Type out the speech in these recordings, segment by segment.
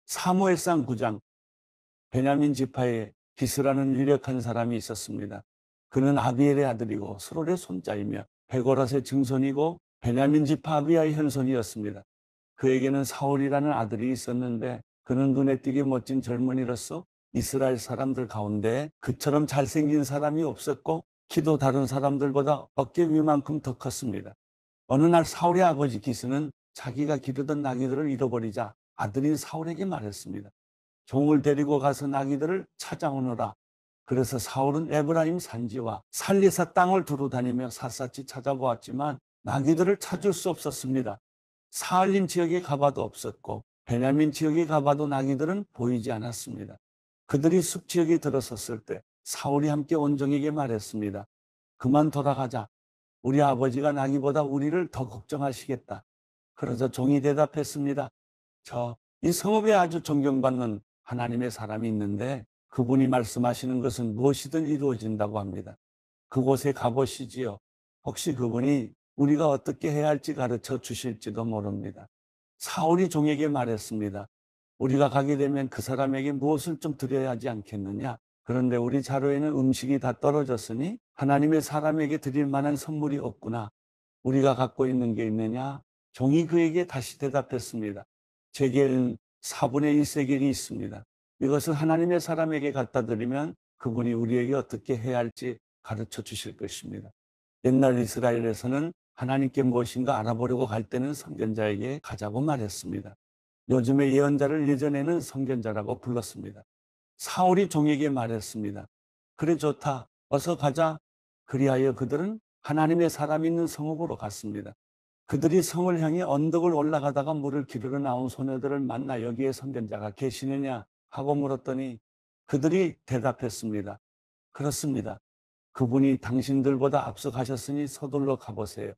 사무엘상 9장 베냐민 지파에 기스라는 유력한 사람이 있었습니다. 그는 아비엘의 아들이고 스롤의 손자이며 베고랏의 증손이고 베냐민 지파 아비야의 현손이었습니다. 그에게는 사울이라는 아들이 있었는데 그는 눈에 띄게 멋진 젊은이로서 이스라엘 사람들 가운데 그처럼 잘생긴 사람이 없었고 키도 다른 사람들보다 어깨 위만큼 더 컸습니다. 어느 날 사울의 아버지 기스는 자기가 기르던 나귀들을 잃어버리자 아들인 사울에게 말했습니다. 종을 데리고 가서 나귀들을 찾아오너라. 그래서 사울은 에브라임 산지와 살리사 땅을 두루 다니며 샅샅이 찾아보았지만 나귀들을 찾을 수 없었습니다. 사할림 지역에 가봐도 없었고 베냐민 지역에 가봐도 나귀들은 보이지 않았습니다. 그들이 숲 지역에 들어섰을 때 사울이 함께 온종에게 말했습니다. 그만 돌아가자. 우리 아버지가 나귀보다 우리를 더 걱정하시겠다. 그러자 종이 대답했습니다. 이 성읍에 아주 존경받는 하나님의 사람이 있는데 그분이 말씀하시는 것은 무엇이든 이루어진다고 합니다. 그곳에 가보시지요. 혹시 그분이 우리가 어떻게 해야 할지 가르쳐 주실지도 모릅니다. 사울이 종에게 말했습니다. 우리가 가게 되면 그 사람에게 무엇을 좀 드려야 하지 않겠느냐? 그런데 우리 자루에는 음식이 다 떨어졌으니 하나님의 사람에게 드릴 만한 선물이 없구나. 우리가 갖고 있는 게 있느냐? 종이 그에게 다시 대답했습니다. 제게는 4분의 1세겔이 있습니다. 이것을 하나님의 사람에게 갖다 드리면 그분이 우리에게 어떻게 해야 할지 가르쳐 주실 것입니다. 옛날 이스라엘에서는 하나님께 무엇인가 알아보려고 갈 때는 선견자에게 가자고 말했습니다. 요즘의 예언자를 예전에는 선견자라고 불렀습니다. 사울이 종에게 말했습니다. 그래 좋다. 어서 가자. 그리하여 그들은 하나님의 사람이 있는 성읍으로 갔습니다. 그들이 성을 향해 언덕을 올라가다가 물을 기르러 나온 소녀들을 만나 여기에 선견자가 계시느냐 하고 물었더니 그들이 대답했습니다. 그렇습니다. 그분이 당신들보다 앞서 가셨으니 서둘러 가보세요.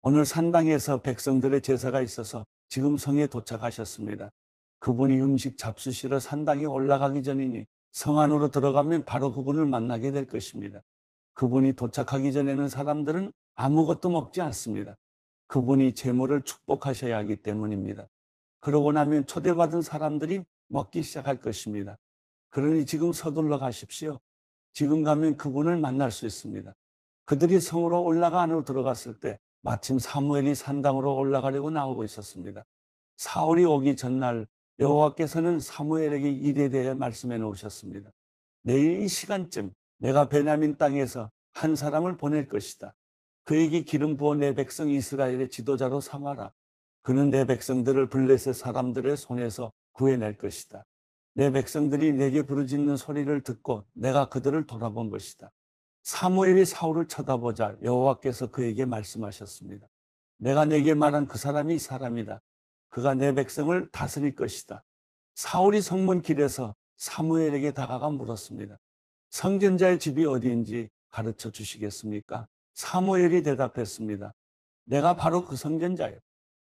오늘 산당에서 백성들의 제사가 있어서 지금 성에 도착하셨습니다. 그분이 음식 잡수시러 산당에 올라가기 전이니 성 안으로 들어가면 바로 그분을 만나게 될 것입니다. 그분이 도착하기 전에는 사람들은 아무것도 먹지 않습니다. 그분이 제물을 축복하셔야 하기 때문입니다. 그러고 나면 초대받은 사람들이 먹기 시작할 것입니다. 그러니 지금 서둘러 가십시오. 지금 가면 그분을 만날 수 있습니다. 그들이 성으로 올라가 안으로 들어갔을 때 마침 사무엘이 산당으로 올라가려고 나오고 있었습니다. 사울이 오기 전날 여호와께서는 사무엘에게 일에 대해 말씀해 놓으셨습니다. 내일 이 시간쯤 내가 베냐민 땅에서 한 사람을 보낼 것이다. 그에게 기름 부어 내 백성 이스라엘의 지도자로 삼아라. 그는 내 백성들을 블레셋 사람들의 손에서 구해낼 것이다. 내 백성들이 내게 부르짖는 소리를 듣고 내가 그들을 돌아본 것이다. 사무엘이 사울을 쳐다보자 여호와께서 그에게 말씀하셨습니다. 내가 내게 말한 그 사람이 이 사람이다. 그가 내 백성을 다스릴 것이다. 사울이 성문 길에서 사무엘에게 다가가 물었습니다. 선견자의 집이 어디인지 가르쳐 주시겠습니까? 사무엘이 대답했습니다. 내가 바로 그 선견자요.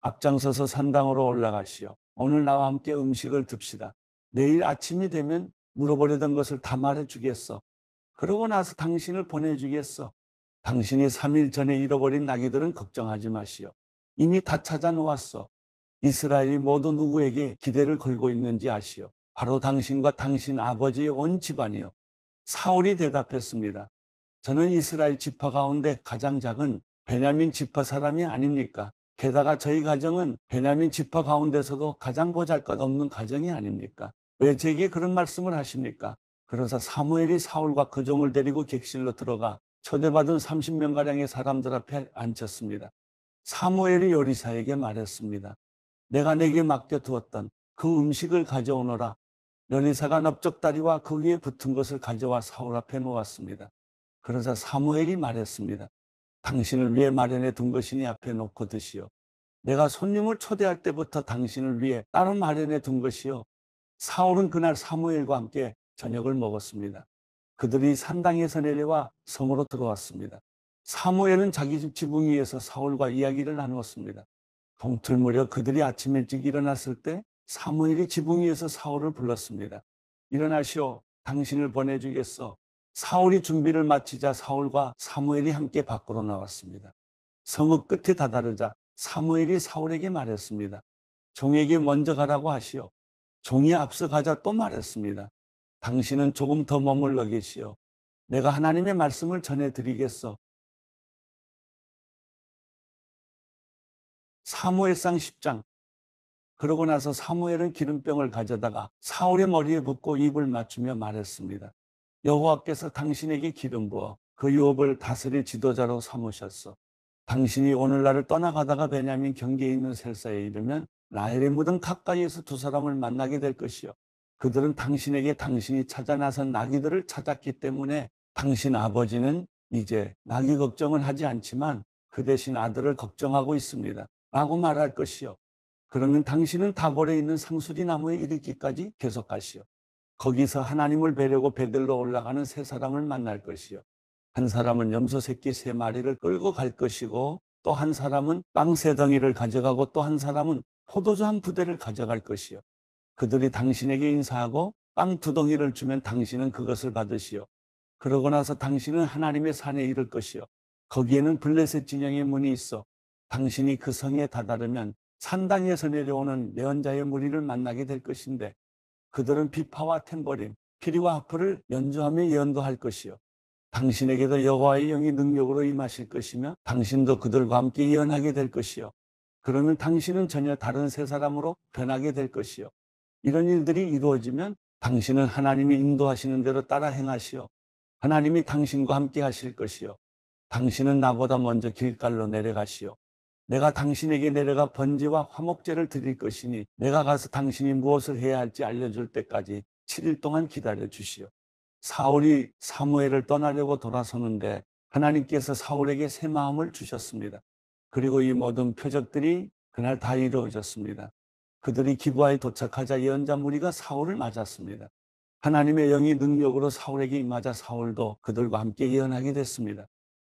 앞장서서 산당으로 올라가시오. 오늘 나와 함께 음식을 듭시다. 내일 아침이 되면 물어보려던 것을 다 말해주겠어. 그러고 나서 당신을 보내주겠어. 당신이 3일 전에 잃어버린 나귀들은 걱정하지 마시오. 이미 다 찾아 놓았어. 이스라엘이 모두 누구에게 기대를 걸고 있는지 아시오. 바로 당신과 당신 아버지의 온 집안이요. 사울이 대답했습니다. 저는 이스라엘 지파 가운데 가장 작은 베냐민 지파 사람이 아닙니까? 게다가 저희 가정은 베냐민 지파 가운데서도 가장 보잘것없는 가정이 아닙니까? 왜 제게 그런 말씀을 하십니까? 그러자 사무엘이 사울과 그 종을 데리고 객실로 들어가 초대받은 30명가량의 사람들 앞에 앉혔습니다. 사무엘이 요리사에게 말했습니다. 내가 내게 맡겨두었던 그 음식을 가져오너라. 요리사가 넓적다리와 그 위에 붙은 것을 가져와 사울 앞에 놓았습니다. 그러자 사무엘이 말했습니다. 당신을 위해 마련해 둔 것이니 앞에 놓고 드시오. 내가 손님을 초대할 때부터 당신을 위해 따로 마련해 둔 것이요. 사울은 그날 사무엘과 함께 저녁을 먹었습니다. 그들이 산당에서 내려와 성으로 들어왔습니다. 사무엘은 자기 집 지붕 위에서 사울과 이야기를 나누었습니다. 동틀 무렵 그들이 아침 일찍 일어났을 때 사무엘이 지붕 위에서 사울을 불렀습니다. 일어나시오. 당신을 보내주겠어. 사울이 준비를 마치자 사울과 사무엘이 함께 밖으로 나왔습니다. 성읍 끝에 다다르자 사무엘이 사울에게 말했습니다. 종에게 먼저 가라고 하시오. 종이 앞서가자 또 말했습니다. 당신은 조금 더 머물러 계시오. 내가 하나님의 말씀을 전해드리겠소. 사무엘상 10장. 그러고 나서 사무엘은 기름병을 가져다가 사울의 머리에 붓고 입을 맞추며 말했습니다. 여호와께서 당신에게 기름 부어 그 유업을 다스릴 지도자로 삼으셨소. 당신이 오늘날을 떠나가다가 베냐민 경계에 있는 셀사에 이르면 라헬의 무덤 가까이에서 두 사람을 만나게 될 것이요. 그들은 당신에게 당신이 찾아 나선 나귀들을 찾았기 때문에 당신 아버지는 이제 나귀 걱정은 하지 않지만 그 대신 아들을 걱정하고 있습니다. 라고 말할 것이요. 그러면 당신은 다볼에 있는 상수리 나무에 이르기까지 계속 가시오. 거기서 하나님을 뵈려고 베들로 올라가는 세 사람을 만날 것이요. 한 사람은 염소 새끼 세 마리를 끌고 갈 것이고 또 한 사람은 빵 세 덩이를 가져가고 또 한 사람은 포도주 한 부대를 가져갈 것이요. 그들이 당신에게 인사하고 빵 두 덩이를 주면 당신은 그것을 받으시오. 그러고 나서 당신은 하나님의 산에 이를 것이요. 거기에는 블레셋 진영의 문이 있어 당신이 그 성에 다다르면 산당에서 내려오는 예언자의 무리를 만나게 될 것인데 그들은 비파와 탬버린, 피리와 하프를 연주하며 예언도 할 것이요. 당신에게도 여호와의 영이 능력으로 임하실 것이며 당신도 그들과 함께 예언하게 될 것이요. 그러면 당신은 전혀 다른 세 사람으로 변하게 될 것이요. 이런 일들이 이루어지면 당신은 하나님이 인도하시는 대로 따라 행하시오. 하나님이 당신과 함께 하실 것이요. 당신은 나보다 먼저 길갈로 내려가시오. 내가 당신에게 내려가 번제와 화목제를 드릴 것이니 내가 가서 당신이 무엇을 해야 할지 알려줄 때까지 7일 동안 기다려 주시오. 사울이 사무엘을 떠나려고 돌아서는데 하나님께서 사울에게 새 마음을 주셨습니다. 그리고 이 모든 표적들이 그날 다 이루어졌습니다. 그들이 기브아에 도착하자 예언자 무리가 사울을 맞았습니다. 하나님의 영이 능력으로 사울에게 임하자 사울도 그들과 함께 예언하게 됐습니다.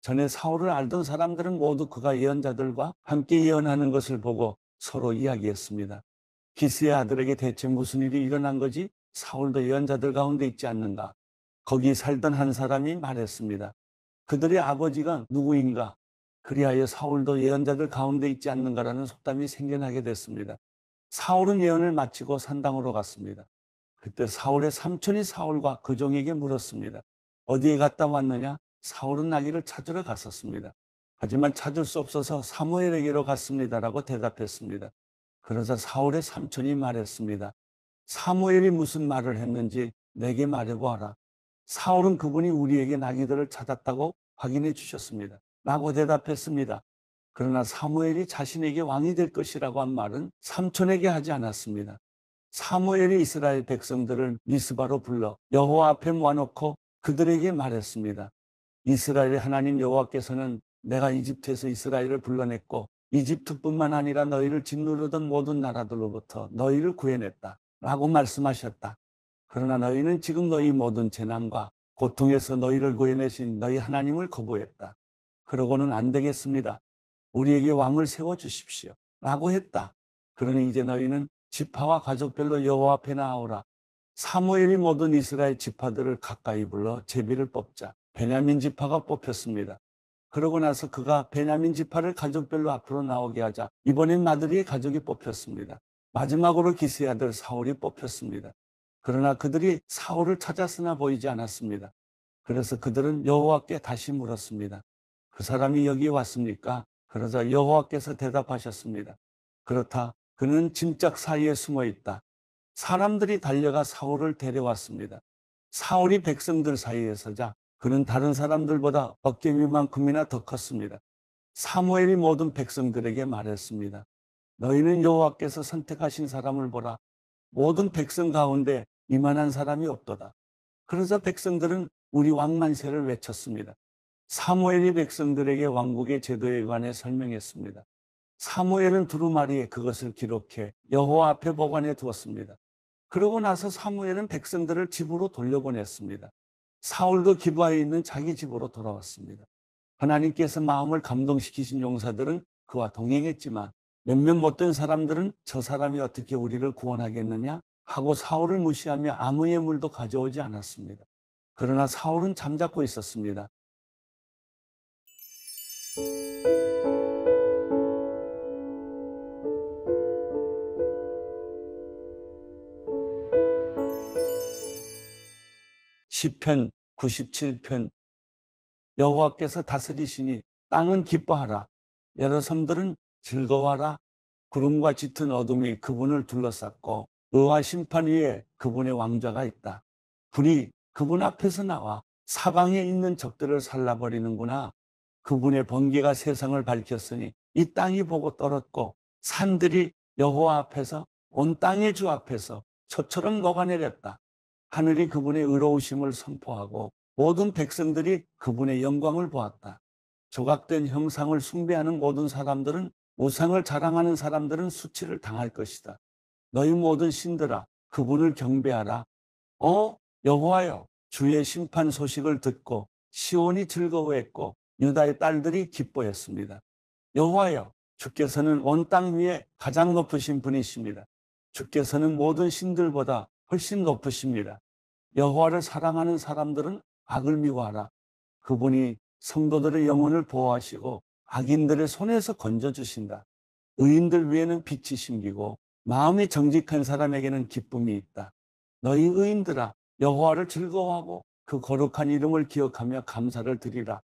전에 사울을 알던 사람들은 모두 그가 예언자들과 함께 예언하는 것을 보고 서로 이야기했습니다. 기스의 아들에게 대체 무슨 일이 일어난 거지? 사울도 예언자들 가운데 있지 않는가? 거기 살던 한 사람이 말했습니다. 그들의 아버지가 누구인가? 그리하여 사울도 예언자들 가운데 있지 않는가라는 속담이 생겨나게 됐습니다. 사울은 예언을 마치고 산당으로 갔습니다. 그때 사울의 삼촌이 사울과 그 종에게 물었습니다. 어디에 갔다 왔느냐? 사울은 나귀를 찾으러 갔었습니다. 하지만 찾을 수 없어서 사무엘에게로 갔습니다라고 대답했습니다. 그러자 사울의 삼촌이 말했습니다. 사무엘이 무슨 말을 했는지 내게 말해보아라. 사울은 그분이 우리에게 나귀들을 찾았다고 확인해 주셨습니다. 라고 대답했습니다. 그러나 사무엘이 자신에게 왕이 될 것이라고 한 말은 삼촌에게 하지 않았습니다. 사무엘이 이스라엘 백성들을 미스바로 불러 여호와 앞에 모아놓고 그들에게 말했습니다. 이스라엘의 하나님 여호와께서는 내가 이집트에서 이스라엘을 불러냈고 이집트뿐만 아니라 너희를 짓누르던 모든 나라들로부터 너희를 구해냈다 라고 말씀하셨다. 그러나 너희는 지금 너희 모든 재난과 고통에서 너희를 구해내신 너희 하나님을 거부했다. 그러고는 안 되겠습니다. 우리에게 왕을 세워주십시오 라고 했다. 그러니 이제 너희는 지파와 가족별로 여호와 앞에 나오라. 사무엘이 모든 이스라엘 지파들을 가까이 불러 제비를 뽑자. 베냐민 지파가 뽑혔습니다. 그러고 나서 그가 베냐민 지파를 가족별로 앞으로 나오게 하자 이번엔 마드리의 가족이 뽑혔습니다. 마지막으로 기스의 아들 사울이 뽑혔습니다. 그러나 그들이 사울을 찾았으나 보이지 않았습니다. 그래서 그들은 여호와께 다시 물었습니다. 그 사람이 여기 왔습니까? 그러자 여호와께서 대답하셨습니다. 그렇다. 그는 짐짝 사이에 숨어 있다. 사람들이 달려가 사울을 데려왔습니다. 사울이 백성들 사이에 서자 그는 다른 사람들보다 어깨 위만큼이나 더 컸습니다. 사무엘이 모든 백성들에게 말했습니다. 너희는 여호와께서 선택하신 사람을 보라. 모든 백성 가운데 이만한 사람이 없도다. 그러자 백성들은 우리 왕 만세를 외쳤습니다. 사무엘이 백성들에게 왕국의 제도에 관해 설명했습니다. 사무엘은 두루마리에 그것을 기록해 여호와 앞에 보관해 두었습니다. 그러고 나서 사무엘은 백성들을 집으로 돌려보냈습니다. 사울도 기브아에 있는 자기 집으로 돌아왔습니다. 하나님께서 마음을 감동시키신 용사들은 그와 동행했지만 몇몇 못된 사람들은 저 사람이 어떻게 우리를 구원하겠느냐 하고 사울을 무시하며 아무 예물도 가져오지 않았습니다. 그러나 사울은 잠자코 있었습니다. 시편 97편 여호와께서 다스리시니 땅은 기뻐하라. 여러 섬들은 즐거워하라. 구름과 짙은 어둠이 그분을 둘러쌌고 의와 심판 위에 그분의 왕좌가 있다. 불이 그분 앞에서 나와 사방에 있는 적들을 살라버리는구나. 그분의 번개가 세상을 밝혔으니 이 땅이 보고 떨었고 산들이 여호와 앞에서 온 땅의 주 앞에서 저처럼 녹아내렸다. 하늘이 그분의 의로우심을 선포하고 모든 백성들이 그분의 영광을 보았다. 조각된 형상을 숭배하는 모든 사람들은, 우상을 자랑하는 사람들은 수치를 당할 것이다. 너희 모든 신들아 그분을 경배하라. 여호와여, 주의 심판 소식을 듣고 시온이 즐거워했고 유다의 딸들이 기뻐했습니다. 여호와여, 주께서는 온 땅 위에 가장 높으신 분이십니다. 주께서는 모든 신들보다 훨씬 높으십니다. 여호와를 사랑하는 사람들은 악을 미워하라. 그분이 성도들의 영혼을 보호하시고 악인들의 손에서 건져주신다. 의인들 위에는 빛이 심기고 마음이 정직한 사람에게는 기쁨이 있다. 너희 의인들아, 여호와를 즐거워하고 그 거룩한 이름을 기억하며 감사를 드리라.